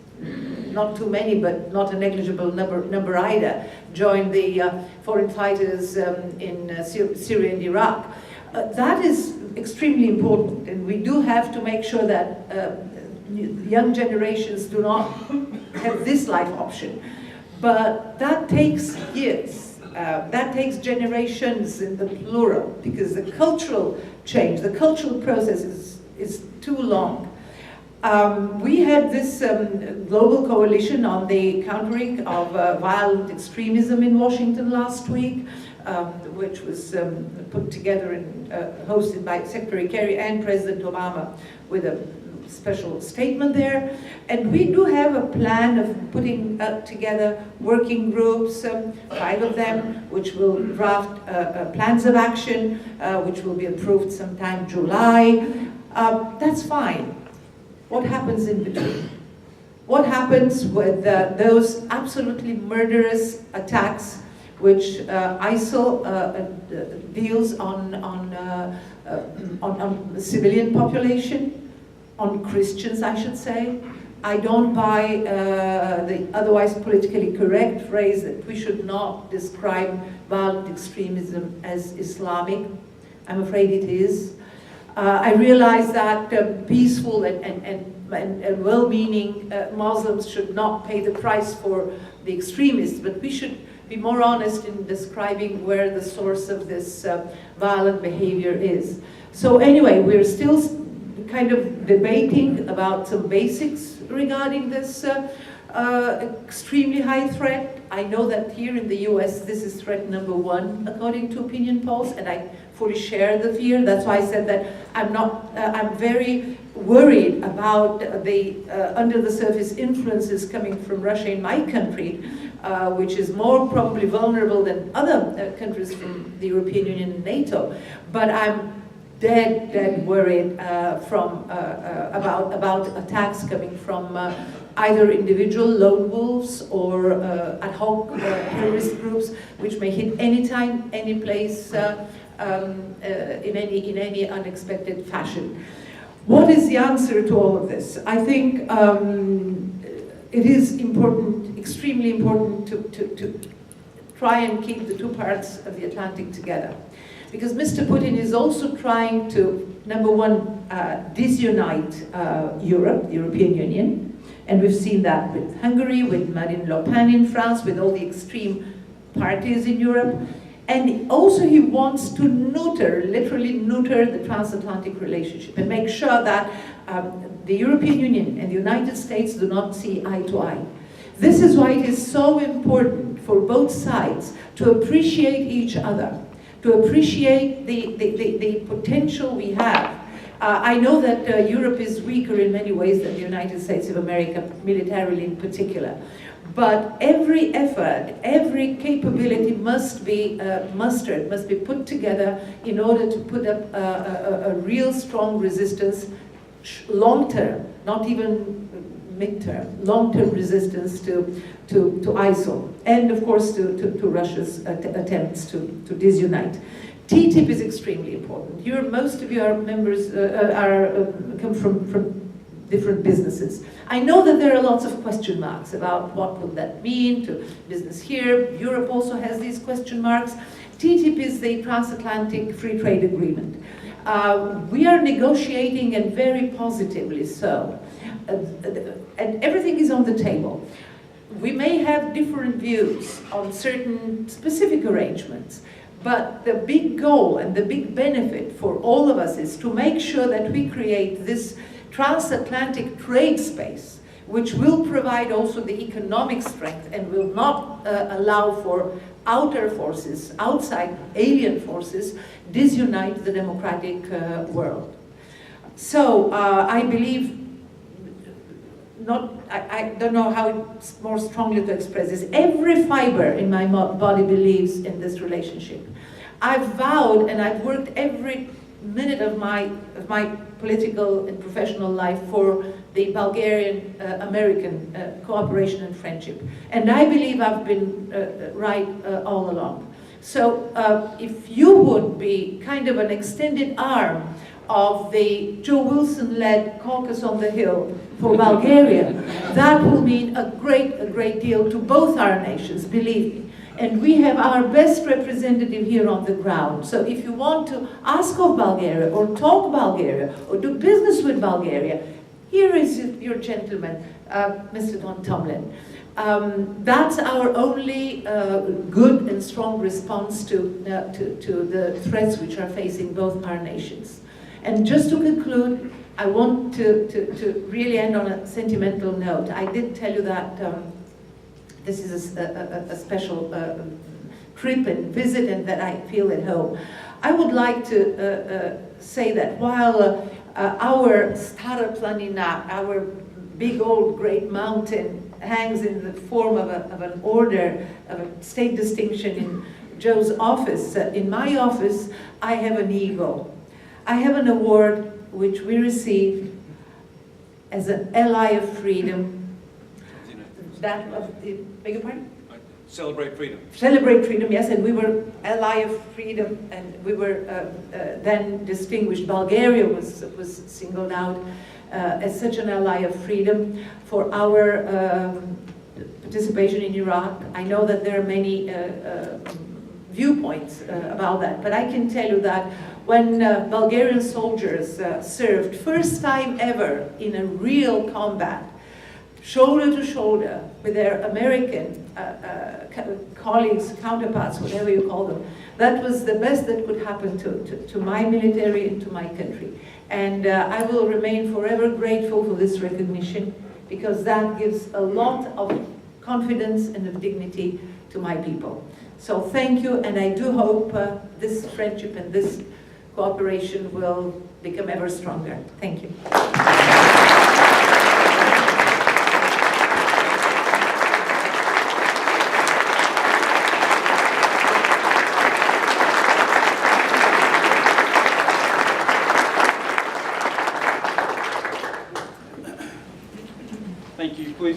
not too many, but not a negligible number either, join the foreign fighters in Syria and Iraq. That is extremely important, and we do have to make sure that young generations do not have this life option. But that takes years. That takes generations in the plural, because the cultural change, the cultural process is too long. We had this global coalition on the countering of violent extremism in Washington last week, which was put together and hosted by Secretary Kerry and President Obama, with a special statement there. And we do have a plan of putting together working groups, 5 of them, which will draft plans of action, which will be approved sometime July. That's fine. What happens in between? What happens with those absolutely murderous attacks which ISIL deals on the civilian population, on Christians, I should say? I don't buy the otherwise politically correct phrase that we should not describe violent extremism as Islamic. I'm afraid it is. I realize that peaceful and well-meaning Muslims should not pay the price for the extremists, but we should be more honest in describing where the source of this violent behavior is. So anyway, we're still kind of debating about some basics regarding this extremely high threat. I know that here in the US, this is threat number 1, according to opinion polls, and I fully share the fear. That's why I said that I'm very worried about the under the surface influences coming from Russia in my country, which is more probably vulnerable than other countries from the European Union and NATO. But I'm dead worried about attacks coming from either individual lone wolves or ad hoc terrorist groups, which may hit any time, any place, in any unexpected fashion. What is the answer to all of this? I think it is important, extremely important, to try and keep the two parts of the Atlantic together. Because Mr. Putin is also trying to, number one, disunite Europe, the European Union. And we've seen that with Hungary, with Marine Le Pen in France, with all the extreme parties in Europe. And also he wants to neuter, literally neuter the transatlantic relationship and make sure that the European Union and the United States do not see eye to eye. This is why it is so important for both sides to appreciate each other, to appreciate the potential we have. I know that Europe is weaker in many ways than the United States of America, militarily in particular. But every effort, every capability must be mustered, must be put together in order to put up a real strong resistance, long-term, not even mid-term, long-term resistance to ISIL, and of course to Russia's attempts to disunite. TTIP is extremely important. Most of you are members, come from different businesses. I know that there are lots of question marks about what will that mean to business here. Europe also has these question marks. TTIP is the transatlantic free trade agreement. We are negotiating, and very positively so. And everything is on the table. We may have different views on certain specific arrangements, but the big goal and the big benefit for all of us is to make sure that we create this transatlantic trade space, which will provide also the economic strength and will not allow for outer forces, outside alien forces, disunite the democratic world. So I believe, I don't know how more strongly to express this. Every fiber in my body believes in this relationship. I've vowed and I've worked every minute of my political and professional life for the Bulgarian-American cooperation and friendship. And I believe I've been right all along. So if you would be kind of an extended arm of the Joe Wilson-led Caucus on the Hill for Bulgaria, that will mean a great deal to both our nations, believe me. And we have our best representative here on the ground. So if you want to ask of Bulgaria, or talk Bulgaria, or do business with Bulgaria, here is your gentleman, Mr. Don Tomlin. That's our only good and strong response to the threats which are facing both our nations. And just to conclude, I want to really end on a sentimental note. I did tell you that this is a special trip and visit, and that I feel at home. I would like to say that while our Stara Planina, our big old great mountain, hangs in the form of an order, of a state distinction in Joe's office, in my office, I have an eagle. I have an award which we received as an ally of freedom. That of the, beg your pardon? Celebrate freedom. Celebrate freedom, yes, and we were ally of freedom, and we were then distinguished. Bulgaria was singled out as such an ally of freedom for our participation in Iraq. I know that there are many viewpoints about that, but I can tell you that when Bulgarian soldiers served, first time ever in a real combat, shoulder to shoulder with their American colleagues, counterparts, whatever you call them, that was the best that could happen to my military and to my country. And I will remain forever grateful for this recognition, because that gives a lot of confidence and of dignity to my people. So thank you, and I do hope this friendship and this cooperation will become ever stronger. Thank you.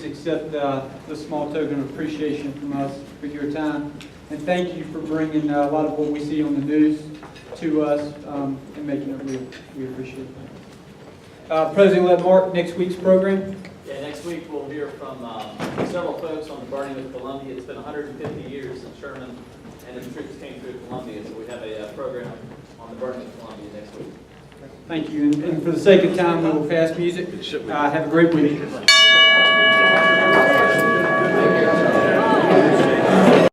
please accept the small token of appreciation from us for your time. And thank you for bringing a lot of what we see on the news to us and making it real. We appreciate that. President-elect Mark, next week's program? Yeah, next week we'll hear from several folks on the burning of Columbia. It's been 150 years since Sherman and the troops came through Columbia, so we have a program on the burning of Columbia next week. Thank you. And for the sake of time, we will pass music. Have a great week.